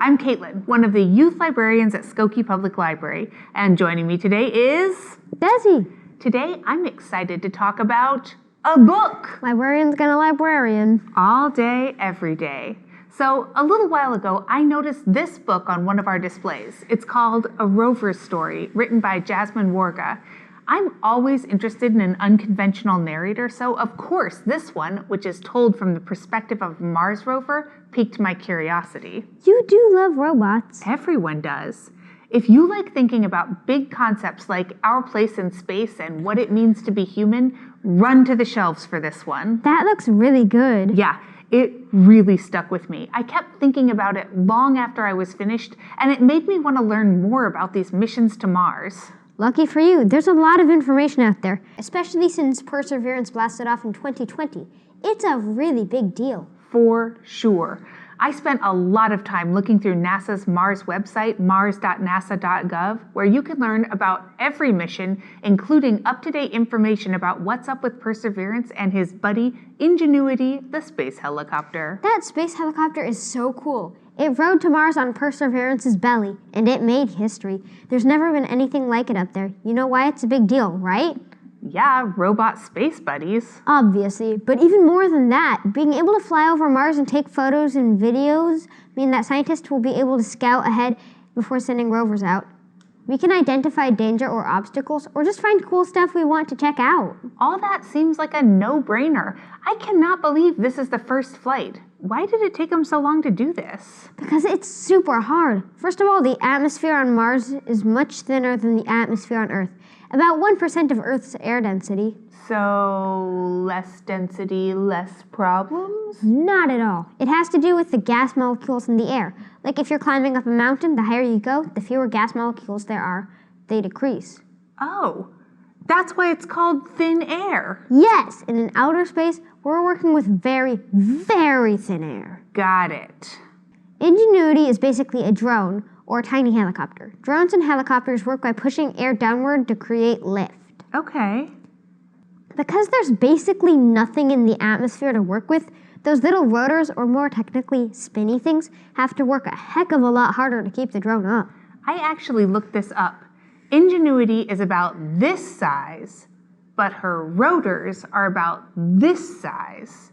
I'm Caitlin, one of the youth librarians at Skokie Public Library, and joining me today is... Desi. Today, I'm excited to talk about a book. Librarian's gonna librarian. All day, every day. So, a little while ago, I noticed this book on one of our displays. It's called A Rover Story, written by Jasmine Warga. I'm always interested in an unconventional narrator, so of course this one, which is told from the perspective of Mars rover, piqued my curiosity. You do love robots. Everyone does. If you like thinking about big concepts like our place in space and what it means to be human, run to the shelves for this one. That looks really good. Yeah, it really stuck with me. I kept thinking about it long after I was finished, and it made me want to learn more about these missions to Mars. Lucky for you, there's a lot of information out there, especially since Perseverance blasted off in 2020. It's a really big deal. For sure. I spent a lot of time looking through NASA's Mars website, mars.nasa.gov, where you can learn about every mission, including up-to-date information about what's up with Perseverance and his buddy, Ingenuity, the space helicopter. That space helicopter is so cool. It rode to Mars on Perseverance's belly, and it made history. There's never been anything like it up there. You know why it's a big deal, right? Yeah, robot space buddies. Obviously, but even more than that, being able to fly over Mars and take photos and videos mean that scientists will be able to scout ahead before sending rovers out. We can identify danger or obstacles, or just find cool stuff we want to check out. All that seems like a no-brainer. I cannot believe this is the first flight. Why did it take them so long to do this? Because it's super hard. First of all, the atmosphere on Mars is much thinner than the atmosphere on Earth. About 1% of Earth's air density. So, less density, less problems? Not at all. It has to do with the gas molecules in the air. Like if you're climbing up a mountain, the higher you go, the fewer gas molecules there are. They decrease. Oh, that's why it's called thin air. Yes, and in outer space, we're working with very, very thin air. Got it. Ingenuity is basically a drone or a tiny helicopter. Drones and helicopters work by pushing air downward to create lift. Okay. Because there's basically nothing in the atmosphere to work with, those little rotors, or more technically spinny things, have to work a heck of a lot harder to keep the drone up. I actually looked this up. Ingenuity is about this size, but her rotors are about this size.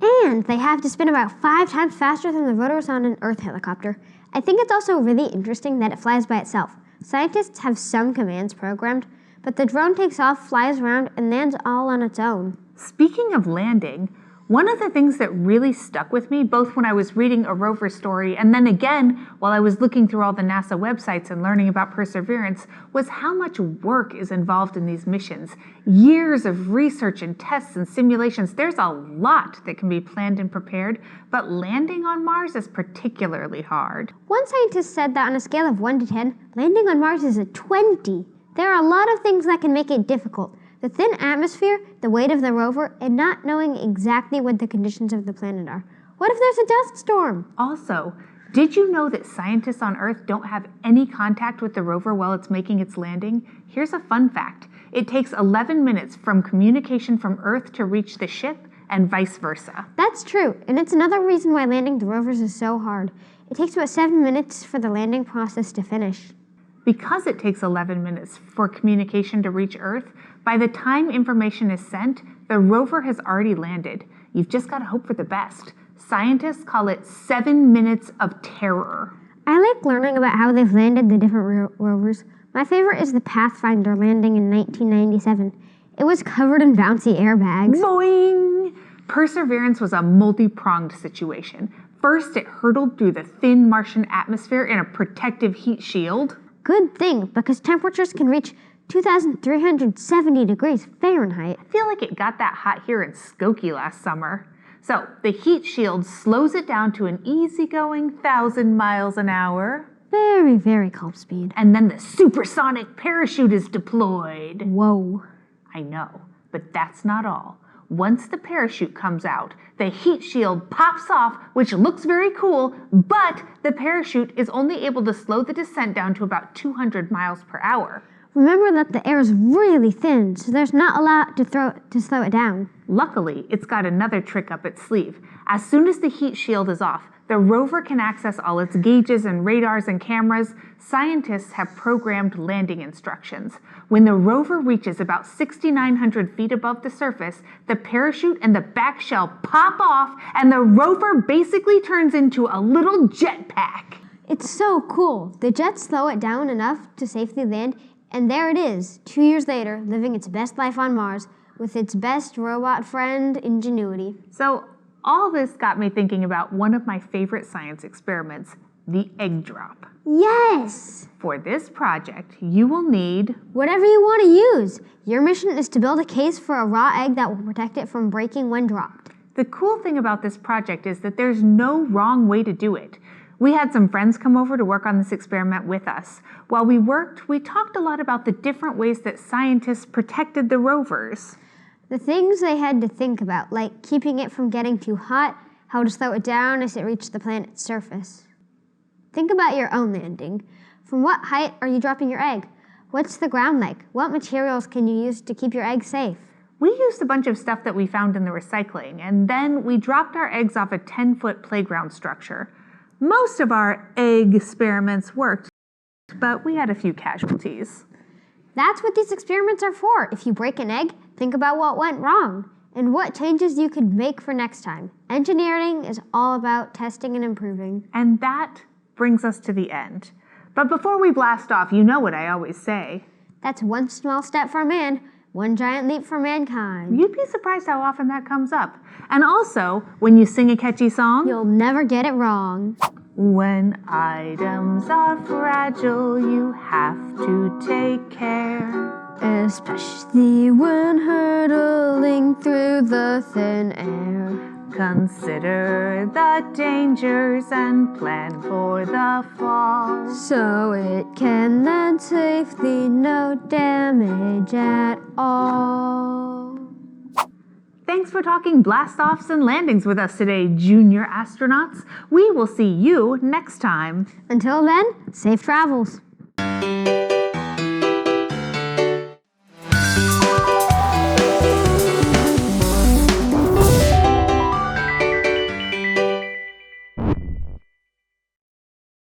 And they have to spin about 5 times faster than the rotors on an Earth helicopter. I think it's also really interesting that it flies by itself. Scientists have some commands programmed, but the drone takes off, flies around, and lands all on its own. Speaking of landing, one of the things that really stuck with me, both when I was reading A Rover Story and then again while I was looking through all the NASA websites and learning about Perseverance, was how much work is involved in these missions. Years of research and tests and simulations. There's a lot that can be planned and prepared, but landing on Mars is particularly hard. One scientist said that on a scale of 1 to 10, landing on Mars is a 20. There are a lot of things that can make it difficult. The thin atmosphere, the weight of the rover, and not knowing exactly what the conditions of the planet are. What if there's a dust storm? Also, did you know that scientists on Earth don't have any contact with the rover while it's making its landing? Here's a fun fact. It takes 11 minutes from communication from Earth to reach the ship, and vice versa. That's true, and it's another reason why landing the rovers is so hard. It takes about 7 minutes for the landing process to finish. Because it takes 11 minutes for communication to reach Earth, by the time information is sent, the rover has already landed. You've just got to hope for the best. Scientists call it 7 minutes of terror. I like learning about how they've landed the different rovers. My favorite is the Pathfinder landing in 1997. It was covered in bouncy airbags. Boing! Perseverance was a multi-pronged situation. First, it hurtled through the thin Martian atmosphere in a protective heat shield. Good thing, because temperatures can reach 2,370 degrees Fahrenheit. I feel like it got that hot here in Skokie last summer. So, the heat shield slows it down to an easygoing 1,000 miles an hour. Very, very calm speed. And then the supersonic parachute is deployed. Whoa. I know, but that's not all. Once the parachute comes out, the heat shield pops off, which looks very cool, but the parachute is only able to slow the descent down to about 200 miles per hour. Remember that the air is really thin, so there's not a lot to slow it down. Luckily, it's got another trick up its sleeve. As soon as the heat shield is off, The rover can access all its gauges and radars and cameras. Scientists have programmed landing instructions. When the rover reaches about 6,900 feet above the surface, the parachute and the back shell pop off, and the rover basically turns into a little jetpack. It's so cool. The jets slow it down enough to safely land, and there it is, 2 years later, living its best life on Mars with its best robot friend, Ingenuity. So all this got me thinking about one of my favorite science experiments, the egg drop. Yes! For this project, you will need whatever you want to use. Your mission is to build a case for a raw egg that will protect it from breaking when dropped. The cool thing about this project is that there's no wrong way to do it. We had some friends come over to work on this experiment with us. While we worked, we talked a lot about the different ways that scientists protected the rovers. The things they had to think about, like keeping it from getting too hot, how to slow it down as it reached the planet's surface. Think about your own landing. From what height are you dropping your egg? What's the ground like? What materials can you use to keep your egg safe? We used a bunch of stuff that we found in the recycling, and then we dropped our eggs off a 10-foot playground structure. Most of our egg experiments worked, but we had a few casualties. That's what these experiments are for. If you break an egg, think about what went wrong and what changes you could make for next time. Engineering is all about testing and improving. And that brings us to the end. But before we blast off, you know what I always say. That's one small step for man, one giant leap for mankind. You'd be surprised how often that comes up. And also, when you sing a catchy song, you'll never get it wrong. When items are fragile, you have to take care. Especially when hurtling through the thin air. Consider the dangers and plan for the fall, so it can land safely, no damage at all. Thanks for talking blast-offs and landings with us today, junior astronauts. We will see you next time. Until then, safe travels.